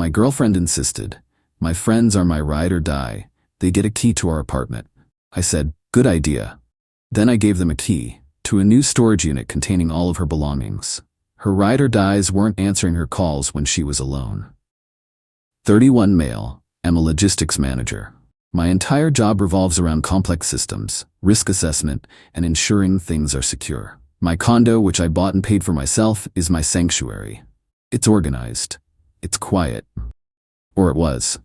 My girlfriend insisted. My friends are my ride or die. They get a key to our apartment. I said, good idea. Then I gave them a key to a new storage unit containing all of her belongings. Her ride or dies weren't answering her calls when she was alone. 31 male. I'm a logistics manager. My entire job revolves around complex systems, risk assessment, and ensuring things are secure. My condo, which I bought and paid for myself, is my sanctuary. It's organized. It's quiet. Or it was.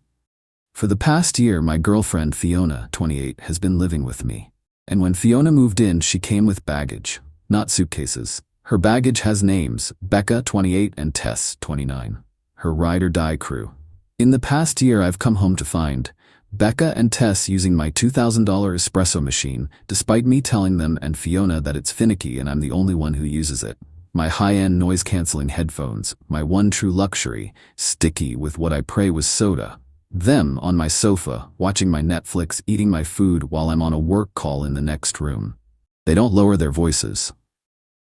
For the past year, my girlfriend, Fiona, 28, has been living with me. And when Fiona moved in, she came with baggage, not suitcases. Her baggage has names, Becca, 28, and Tess, 29. Her ride or die crew. In the past year, I've come home to find Becca and Tess using my $2,000 espresso machine, despite me telling them and Fiona that it's finicky and I'm the only one who uses it. My high-end noise-canceling headphones, my one true luxury, sticky with what I pray was soda. Them on my sofa, watching my Netflix, eating my food while I'm on a work call in the next room. They don't lower their voices.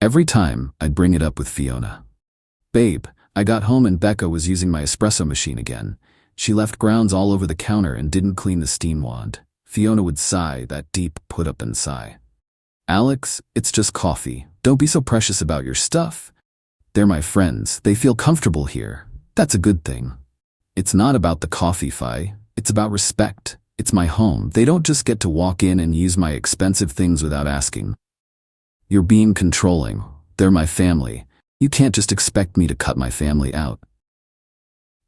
Every time, I'd bring it up with Fiona. Babe, I got home and Becca was using my espresso machine again. She left grounds all over the counter and didn't clean the steam wand. Fiona would sigh, that deep put-up-and sigh. Alex, it's just coffee. Don't be so precious about your stuff. They're my friends. They feel comfortable here. That's a good thing. It's not about the coffee, Fi. It's about respect. It's my home. They don't just get to walk in and use my expensive things without asking. You're being controlling. They're my family. You can't just expect me to cut my family out.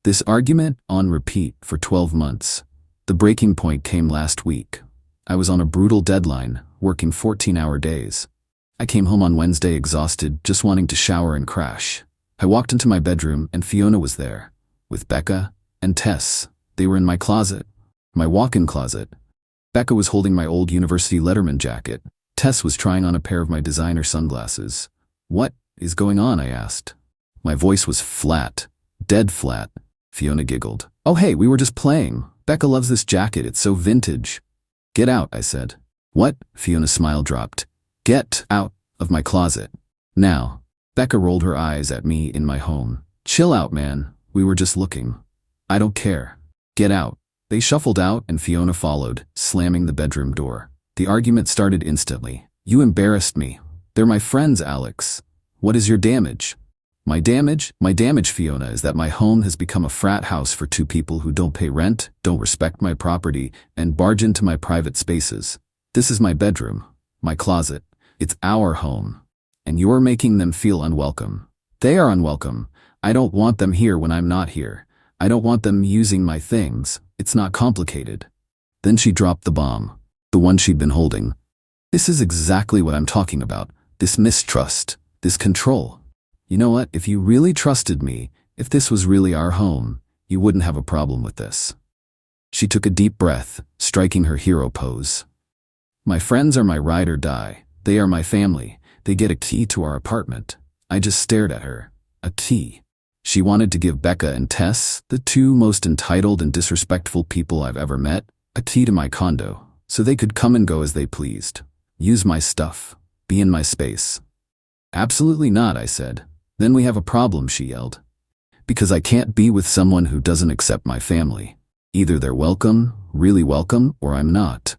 This argument on repeat for 12 months. The breaking point came last week. I was on a brutal deadline, working 14-hour days. I came home on Wednesday exhausted, just wanting to shower and crash. I walked into my bedroom and Fiona was there, with Becca and Tess. They were in my closet, my walk-in closet. Becca was holding my old University Letterman jacket. Tess was trying on a pair of my designer sunglasses. What is going on? I asked. My voice was flat, dead flat. Fiona giggled. Oh hey, we were just playing. Becca loves this jacket, it's so vintage. Get out, I said. What? Fiona's smile dropped. Get out of my closet. Now. Becca rolled her eyes at me in my home. Chill out, man. We were just looking. I don't care. Get out. They shuffled out and Fiona followed, slamming the bedroom door. The argument started instantly. You embarrassed me. They're my friends, Alex. What is your damage? My damage, Fiona, is that my home has become a frat house for two people who don't pay rent, don't respect my property, and barge into my private spaces. This is my bedroom, my closet. It's our home. And you're making them feel unwelcome. They are unwelcome. I don't want them here when I'm not here. I don't want them using my things. It's not complicated. Then she dropped the bomb, the one she'd been holding. This is exactly what I'm talking about. This mistrust, this control. You know what? If you really trusted me, if this was really our home, you wouldn't have a problem with this. She took a deep breath, striking her hero pose. My friends are my ride or die. They are my family. They get a key to our apartment. I just stared at her. A key. She wanted to give Becca and Tess, the two most entitled and disrespectful people I've ever met, a key to my condo, so they could come and go as they pleased. Use my stuff. Be in my space. Absolutely not, I said. Then we have a problem, she yelled. Because I can't be with someone who doesn't accept my family. Either they're welcome, really welcome, or I'm not.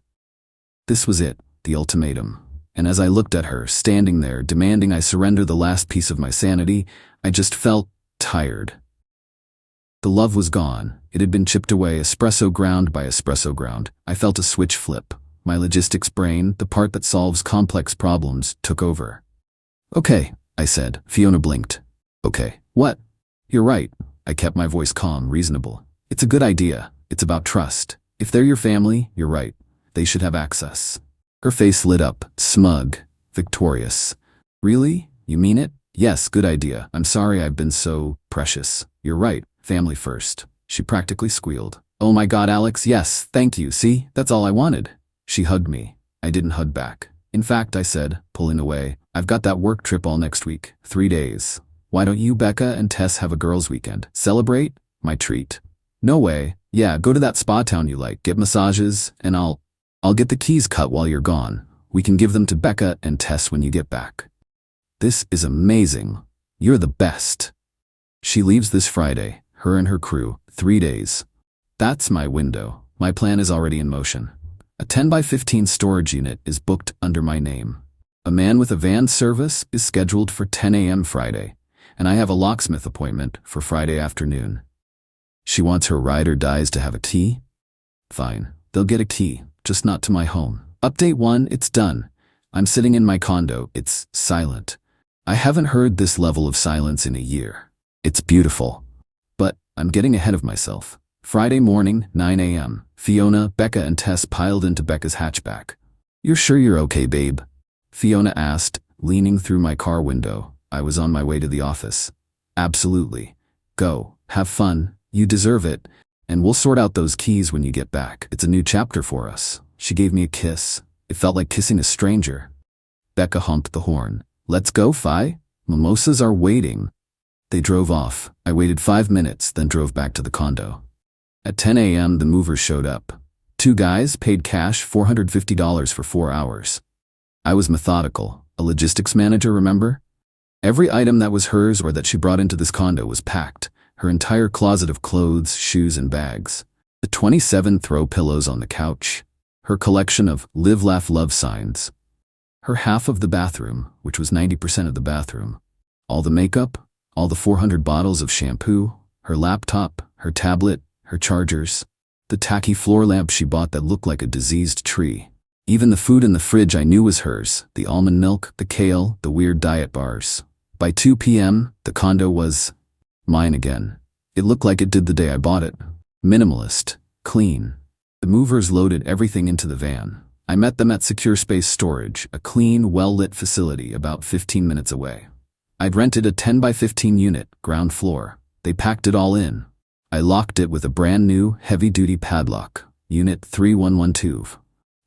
This was it, the ultimatum. And as I looked at her, standing there, demanding I surrender the last piece of my sanity, I just felt tired. The love was gone. It had been chipped away, espresso ground by espresso ground. I felt a switch flip. My logistics brain, the part that solves complex problems, took over. Okay, I said. Fiona blinked. Okay. What? You're right. I kept my voice calm, reasonable. It's a good idea. It's about trust. If they're your family, you're right. They should have access. Her face lit up, smug, victorious. Really? You mean it? Yes, good idea. I'm sorry I've been so precious. You're right. Family first. She practically squealed. Oh my God, Alex, yes, thank you. See, that's all I wanted. She hugged me. I didn't hug back. In fact, I said, pulling away, I've got that work trip all next week, 3 days. Why don't you, Becca, and Tess have a girls' weekend? Celebrate? My treat. No way. Yeah, go to that spa town you like, get massages, and I'll get the keys cut while you're gone. We can give them to Becca and Tess when you get back. This is amazing. You're the best. She leaves this Friday. her and her crew, 3 days. That's my window. My plan is already in motion. A 10 by 15 storage unit is booked under my name. A man with a van service is scheduled for 10 a.m. Friday, and I have a locksmith appointment for Friday afternoon. She wants her ride or dies to have a key? Fine, they'll get a key, just not to my home. Update 1, it's done. I'm sitting in my condo, it's silent. I haven't heard this level of silence in a year. It's beautiful. But I'm getting ahead of myself. Friday morning, 9 a.m. Fiona, Becca, and Tess piled into Becca's hatchback. "You're sure you're okay, babe?" Fiona asked, leaning through my car window. I was on my way to the office. "Absolutely. Go, have fun, you deserve it, and we'll sort out those keys when you get back. It's a new chapter for us." She gave me a kiss. It felt like kissing a stranger. Becca honked the horn. "Let's go, Fi. Mimosas are waiting." They drove off. I waited 5 minutes, then drove back to the condo. At 10 a.m., the movers showed up. 2 guys paid cash $450 for 4 hours. I was methodical. A logistics manager, remember? Every item that was hers or that she brought into this condo was packed. Her entire closet of clothes, shoes, and bags. The 27 throw pillows on the couch. Her collection of live, laugh, love signs. Her half of the bathroom, which was 90% of the bathroom. All the makeup, all the 400 bottles of shampoo, her laptop, her tablet, her chargers, the tacky floor lamp she bought that looked like a diseased tree. Even the food in the fridge I knew was hers, the almond milk, the kale, the weird diet bars. By 2 p.m., the condo was mine again. It looked like it did the day I bought it. Minimalist, clean. The movers loaded everything into the van. I met them at Secure Space Storage, a clean, well-lit facility about 15 minutes away. I'd rented a 10 by 15 unit, ground floor. They packed it all in. I locked it with a brand new, heavy-duty padlock, Unit 3112.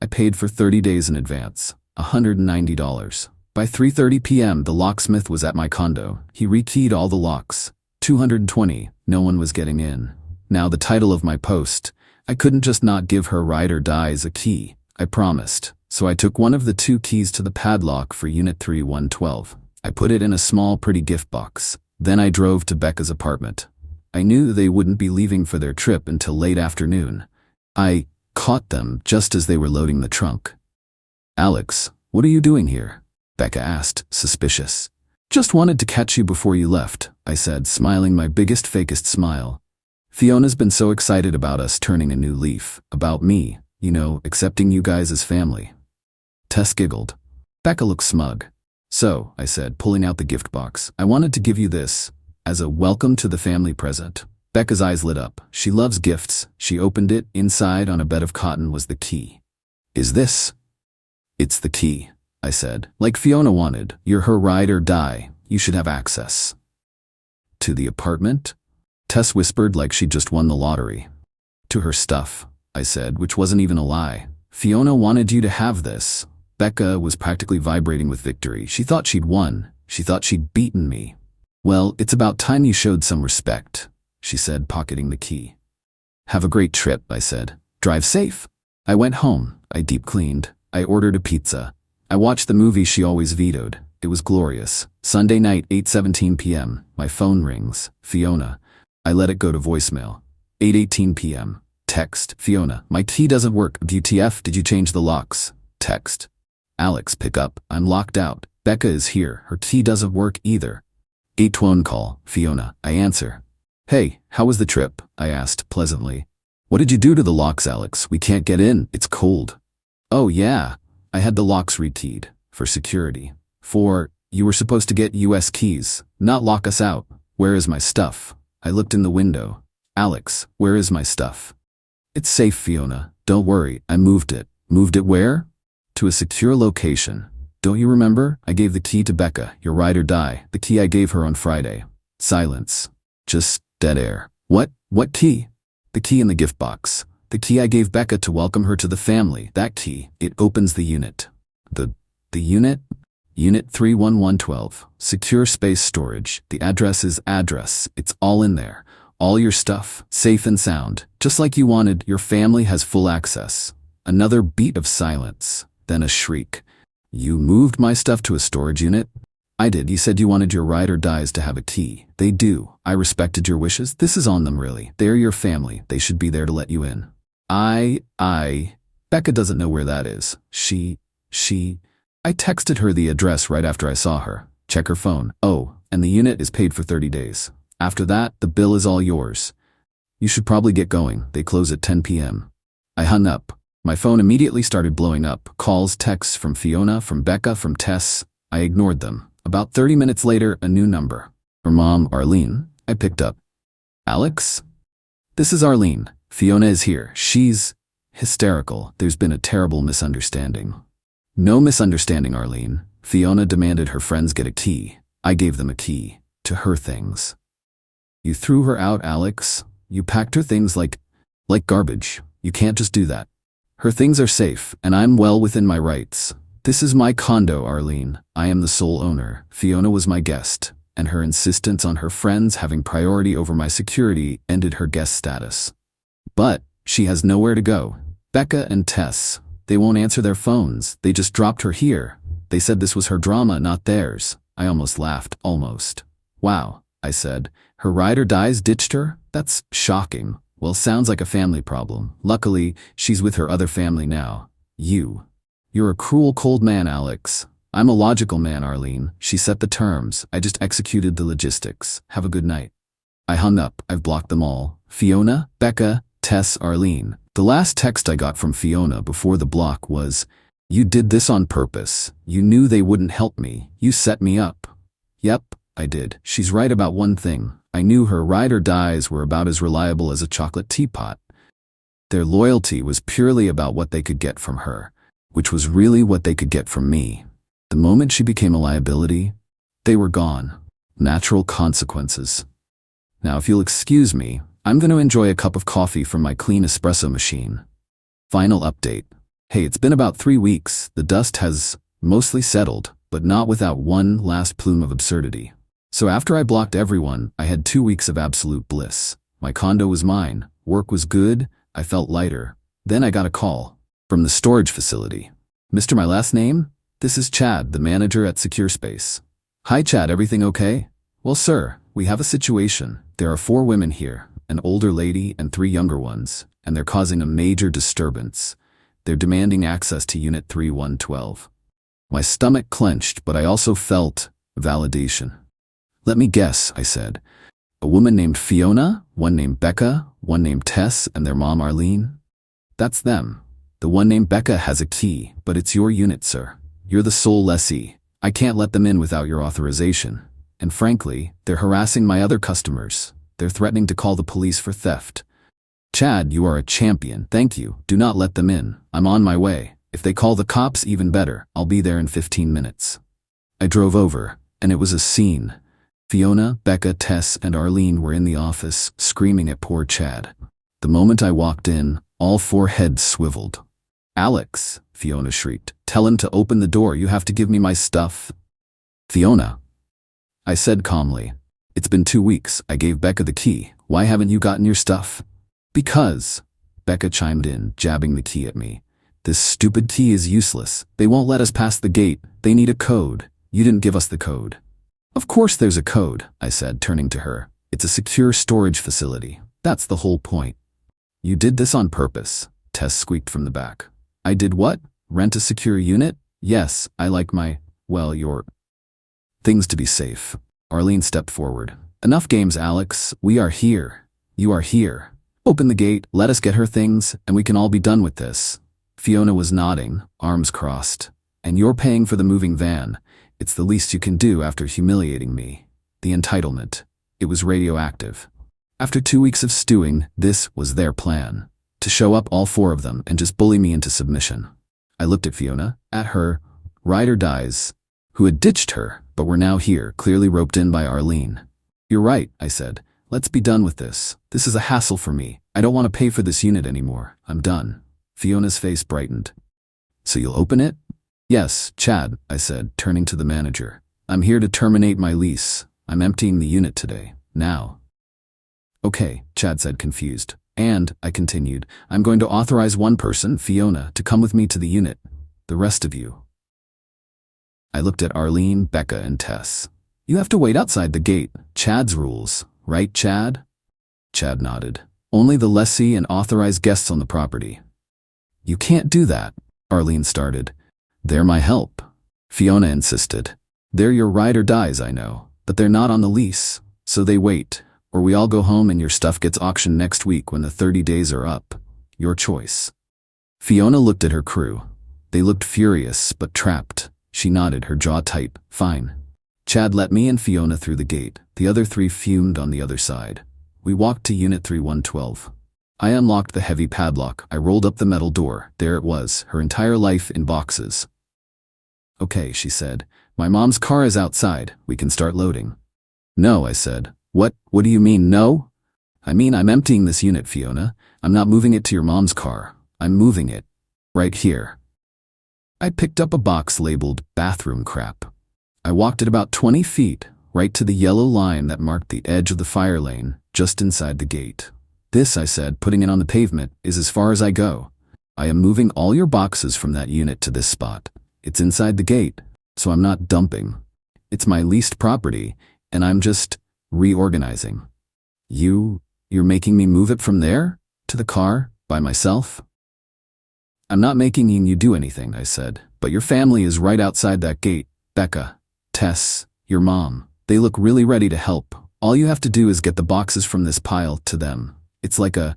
I paid for 30 days in advance, $190. By 3:30 p.m., the locksmith was at my condo. He rekeyed all the locks. 220, no one was getting in. Now the title of my post. I couldn't just not give her ride or dies a key. I promised. So I took one of the 2 keys to the padlock for Unit 3112. I put it in a small, pretty gift box. Then I drove to Becca's apartment. I knew they wouldn't be leaving for their trip until late afternoon. I caught them just as they were loading the trunk. "Alex, what are you doing here?" Becca asked, suspicious. "Just wanted to catch you before you left," I said, smiling my biggest, fakest smile. Fiona's been so excited about us turning a new leaf, about me, accepting you guys as family. Tess giggled. Becca looked smug. "So," I said, pulling out the gift box, "I wanted to give you this, as a welcome to the family present." Becca's eyes lit up. She loves gifts. She opened it. Inside, on a bed of cotton, was the key. "Is this?" "It's the key," I said. "Like Fiona wanted. You're her ride or die. You should have access." "To the apartment?" Tess whispered like she'd just won the lottery. "To her stuff," I said, which wasn't even a lie. "Fiona wanted you to have this." Becca was practically vibrating with victory. She thought she'd won. She thought she'd beaten me. "Well, it's about time you showed some respect," she said, pocketing the key. "Have a great trip," I said. "Drive safe." I went home. I deep cleaned. I ordered a pizza. I watched the movie she always vetoed. It was glorious. Sunday night, 8:17 p.m. My phone rings. Fiona. I let it go to voicemail. 8:18 p.m. Text. Fiona. "My key doesn't work. WTF, did you change the locks?" Text. "Alex, pick up. I'm locked out. Becca is here. Her key doesn't work either." 8:20 call. Fiona. I answer. "Hey, how was the trip?" I asked pleasantly. "What did you do to the locks, Alex? We can't get in. It's cold." "Oh yeah. I had the locks rekeyed. For security. You were supposed to get US keys, not lock us out. Where is my stuff?" I looked in the window. "Alex, where is my stuff?" "It's safe, Fiona. Don't worry. I moved it." "Moved it where?" "To a secure location. Don't you remember? I gave the key to Becca, your ride or die, the key I gave her on Friday." Silence. Just dead air. What key?" "The key in the gift box. The key I gave Becca to welcome her to the family. That key. It opens the unit." The unit? Unit 31112. Secure Space Storage. The address is address. It's all in there. All your stuff. Safe and sound. Just like you wanted. Your family has full access." Another beat of silence. Then a shriek. "You moved my stuff to a storage unit?" I did. You said you wanted your ride or dies to have a key. They do. I respected your wishes. This is on them, really. They're your family. They should be there to let you in. Becca doesn't know where that is. I texted her the address right after I saw her. Check her phone. Oh, and the unit is paid for 30 days. After that, the bill is all yours. You should probably get going. They close at 10 p.m. I hung up. My phone immediately started blowing up. Calls, texts from Fiona, from Becca, from Tess. I ignored them. About 30 minutes later, a new number. Her mom, Arlene. I picked up. Alex? This is Arlene. Fiona is here. She's hysterical. There's been a terrible misunderstanding. No misunderstanding, Arlene. Fiona demanded her friends get a key. I gave them a key to her things. You threw her out, Alex. You packed her things like garbage. You can't just do that. Her things are safe, and I'm well within my rights. This is my condo, Arlene. I am the sole owner. Fiona was my guest, and her insistence on her friends having priority over my security ended her guest status. But she has nowhere to go. Becca and Tess, they won't answer their phones. They just dropped her here. They said this was her drama, not theirs. I almost laughed. Almost. Wow, I said. Her ride or dies ditched her? That's shocking. Well, sounds like a family problem. Luckily, she's with her other family now. You're a cruel, cold man, Alex. I'm a logical man, Arlene. She set the terms. I just executed the logistics. Have a good night. I hung up. I've blocked them all. Fiona, Becca, Tess, Arlene. The last text I got from Fiona before the block was, "You did this on purpose. You knew they wouldn't help me. You set me up." Yep, I did. She's right about one thing. I knew her ride or dies were about as reliable as a chocolate teapot. Their loyalty was purely about what they could get from her, which was really what they could get from me. The moment she became a liability, they were gone. Natural consequences. Now, if you'll excuse me, I'm going to enjoy a cup of coffee from my clean espresso machine. Final update. Hey, it's been about 3 weeks. The dust has mostly settled, but not without one last plume of absurdity. So after I blocked everyone, I had 2 weeks of absolute bliss. My condo was mine. Work was good. I felt lighter. Then I got a call from the storage facility. "Mr. My last name? This is Chad, the manager at Secure Space." "Hi, Chad. Everything okay?" "Well, sir, we have a situation. There are 4 women here, an older lady and 3 younger ones, and they're causing a major disturbance. They're demanding access to Unit 3112. My stomach clenched, but I also felt validation. "Let me guess," I said. "A woman named Fiona, one named Becca, one named Tess, and their mom Arlene?" "That's them. The one named Becca has a key, but it's your unit, sir. You're the sole lessee. I can't let them in without your authorization. And frankly, they're harassing my other customers. They're threatening to call the police for theft." "Chad, you are a champion. Thank you. Do not let them in. I'm on my way. If they call the cops, even better. I'll be there in 15 minutes. I drove over, and it was a scene. Fiona, Becca, Tess, and Arlene were in the office, screaming at poor Chad. The moment I walked in, all 4 heads swiveled. "Alex," Fiona shrieked, "tell him to open the door. You have to give me my stuff." "Fiona," I said calmly, "it's been 2 weeks. I gave Becca the key. Why haven't you gotten your stuff?" "Because," Becca chimed in, jabbing the key at me. "This stupid key is useless. They won't let us pass the gate. They need a code. You didn't give us the code." "Of course there's a code," I said, turning to her. "It's a secure storage facility. That's the whole point." "You did this on purpose," Tess squeaked from the back. "I did what? Rent a secure unit? Yes, I like your things to be safe." Arlene stepped forward. "Enough games, Alex. We are here. You are here. Open the gate, let us get her things, and we can all be done with this." Fiona was nodding, arms crossed. "And you're paying for the moving van. It's the least you can do after humiliating me." The entitlement. It was radioactive. After 2 weeks of stewing, this was their plan. To show up, all 4 of them, and just bully me into submission. I looked at Fiona, at her, ride or dies, who had ditched her, but were now here, clearly roped in by Arlene. "You're right," I said. "Let's be done with this. This is a hassle for me. I don't want to pay for this unit anymore. I'm done." Fiona's face brightened. "So you'll open it?" "Yes, Chad," I said, turning to the manager. "I'm here to terminate my lease. I'm emptying the unit today. Now." "Okay," Chad said, confused. "And," I continued, "I'm going to authorize one person, Fiona, to come with me to the unit. The rest of you." I looked at Arlene, Becca, and Tess. You have to wait outside the gate. Chad's rules. Right, Chad? Chad nodded. Only the lessee and authorized guests on the property. You can't do that, Arlene started. They're my help, Fiona insisted. They're your ride or dies, I know, but they're not on the lease, so they wait, or we all go home and your stuff gets auctioned next week when the 30 days are up. Your choice. Fiona looked at her crew. They looked furious, but trapped. She nodded, her jaw tight. Fine. Chad let me and Fiona through the gate. The other three fumed on the other side. We walked to Unit 3112. I unlocked the heavy padlock. I rolled up the metal door. There it was, her entire life in boxes. Okay, she said. My mom's car is outside. We can start loading. No, I said. What do you mean, no? I mean, I'm emptying this unit, Fiona. I'm not moving it to your mom's car. I'm moving it. Right here. I picked up a box labeled bathroom crap. I walked it about 20 feet, right to the yellow line that marked the edge of the fire lane, just inside the gate. This, I said, putting it on the pavement, is as far as I go. I am moving all your boxes from that unit to this spot. It's inside the gate, so I'm not dumping. It's my leased property, and I'm just reorganizing. You're making me move it from there to the car by myself? I'm not making you do anything, I said, but your family is right outside that gate. Becca, Tess, your mom. They look really ready to help. All you have to do is get the boxes from this pile to them. It's like a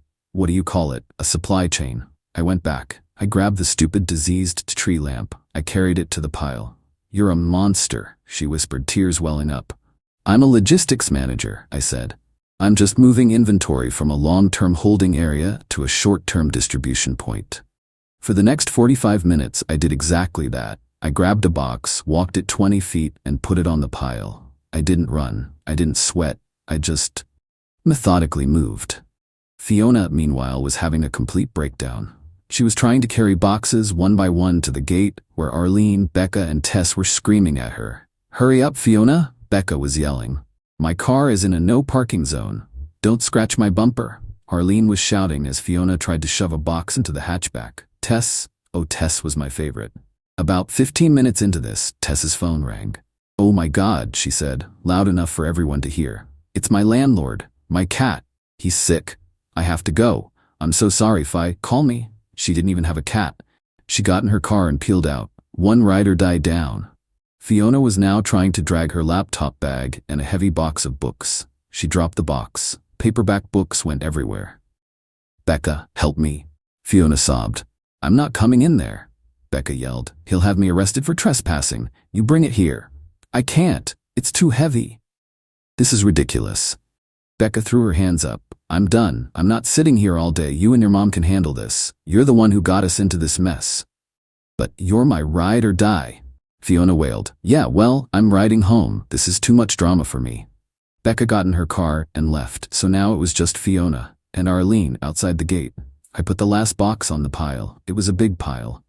supply chain. I went back. I grabbed the stupid diseased tree lamp. I carried it to the pile. You're a monster, she whispered, tears welling up. I'm a logistics manager, I said. I'm just moving inventory from a long-term holding area to a short-term distribution point. For the next 45 minutes, I did exactly that. I grabbed a box, walked it 20 feet, and put it on the pile. I didn't run. I didn't sweat. I just methodically moved. Fiona, meanwhile, was having a complete breakdown. She was trying to carry boxes one by one to the gate, where Arlene, Becca, and Tess were screaming at her. Hurry up, Fiona, Becca was yelling. My car is in a no parking zone. Don't scratch my bumper. Arlene was shouting as Fiona tried to shove a box into the hatchback. Tess was my favorite. About 15 minutes into this, Tess's phone rang. Oh my God, she said, loud enough for everyone to hear. It's my landlord, my cat. He's sick. I have to go. I'm so sorry, Fi. Call me. She didn't even have a cat. She got in her car and peeled out. One rider died down. Fiona was now trying to drag her laptop bag and a heavy box of books. She dropped the box. Paperback books went everywhere. Becca, help me. Fiona sobbed. I'm not coming in there, Becca yelled. He'll have me arrested for trespassing. You bring it here. I can't. It's too heavy. This is ridiculous. Becca threw her hands up. I'm done. I'm not sitting here all day. You and your mom can handle this. You're the one who got us into this mess. But you're my ride or die, Fiona wailed. Yeah, well, I'm riding home. This is too much drama for me. Becca got in her car and left, so now it was just Fiona and Arlene outside the gate. I put the last box on the pile. It was a big pile.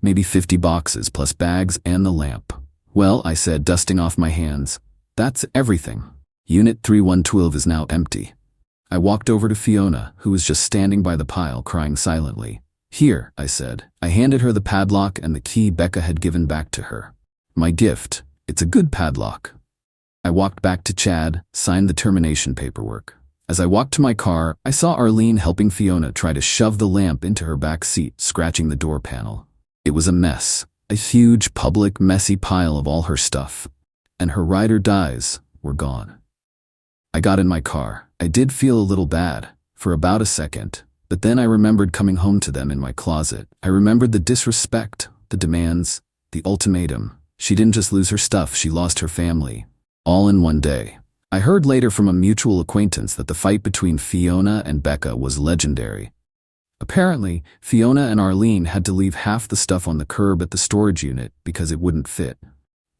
Maybe 50 boxes plus bags and the lamp. Well, I said, dusting off my hands. That's everything. Unit 3112 is now empty. I walked over to Fiona, who was just standing by the pile crying silently. Here, I said. I handed her the padlock and the key Becca had given back to her. My gift. It's a good padlock. I walked back to Chad, signed the termination paperwork. As I walked to my car, I saw Arlene helping Fiona try to shove the lamp into her back seat, scratching the door panel. It was a mess. A huge, public, messy pile of all her stuff. And her ride or dies were gone. I got in my car. I did feel a little bad, for about a second, but then I remembered coming home to them in my closet. I remembered the disrespect, the demands, the ultimatum. She didn't just lose her stuff, she lost her family. All in one day. I heard later from a mutual acquaintance that the fight between Fiona and Becca was legendary. Apparently, Fiona and Arlene had to leave half the stuff on the curb at the storage unit because it wouldn't fit.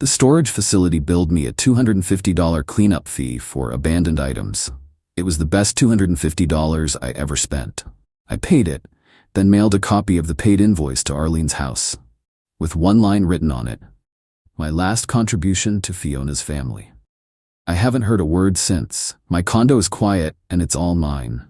The storage facility billed me a $250 cleanup fee for abandoned items. It was the best $250 I ever spent. I paid it, then mailed a copy of the paid invoice to Arlene's house, with one line written on it. My last contribution to Fiona's family. I haven't heard a word since. My condo is quiet, and it's all mine.